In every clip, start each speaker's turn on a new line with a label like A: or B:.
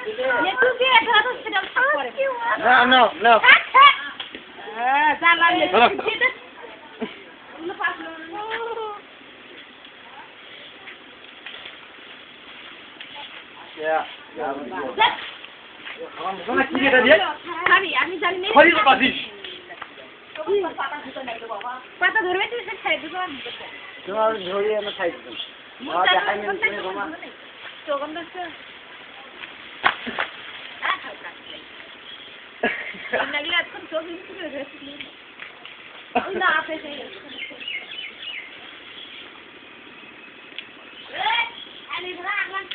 A: No. Yeah.
B: পাতা ধরবে তুই খাই দিব
A: তোমার ধরে আমি খাই দিব দেখাই নেন তুমি রোমা
B: চোগন দছে লাগলে এখন চোগ দিতে রেসিপি ওই না আপে সেই আরে ধরা আগন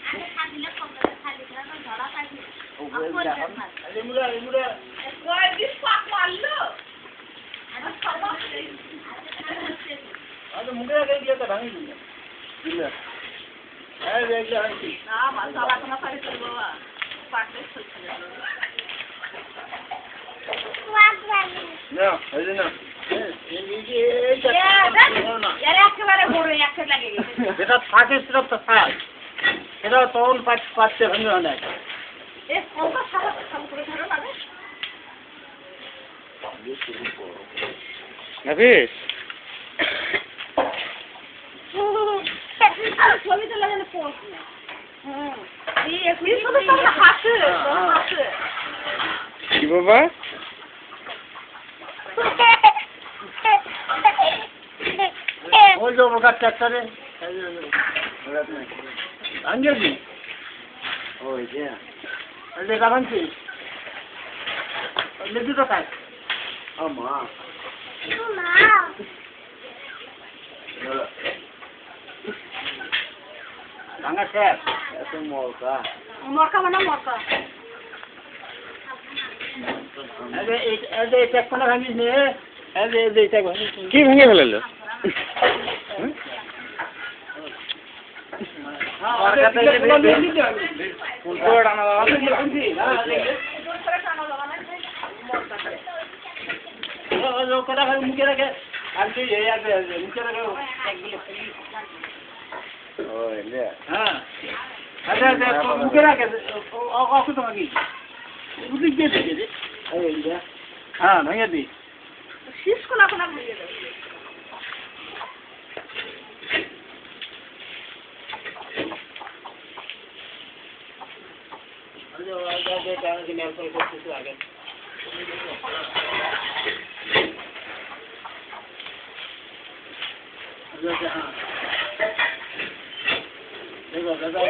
B: আগে খাদিলে কম খালি ধরা ধরা পাইছি
A: আরে মুড়া
B: কয় দিন পাক মারলো
A: আরে মুড়া গিয়ে দিয়ে তো ভাঙি দিল দিলা এই দেখলা আনছি
B: না মশলা কোনা পারে করব পাকলে চলছে
A: না এই না
B: একেবারে বড় একটা লাগে গেছে
A: যেটা থাকে সেটা তো থাক সেটা তখন পাচ্ছে ভাঙে না
B: এ কত সারা কাম করে ধরো লাগে
C: নাফিস
B: ছবি তো লাগে না পোস্ট এই একুই তো হাসে
C: কি বাবা
A: ওই যে ওটা ট্রাক্টরে আনজি ওই যে আরে কারণছি লেদি তো খায় আমা ভাঙা শেষ এত মরকা
B: মানে মরকা
A: এই ট্রাক্টরটা ভাঙিস নে এই ভাঙিস
C: কি ভেঙে ফেলালো
A: মুখে রাখে আর কি মুখে রাখে হ্যাঁ আচ্ছা মুখে রাখে অসু তোমাকে বুঝলি দিয়ে দিকে হ্যাঁ ভেঙে দিই
B: শীষ কোলা কোনা ভরিয়ে দাও
A: দাদা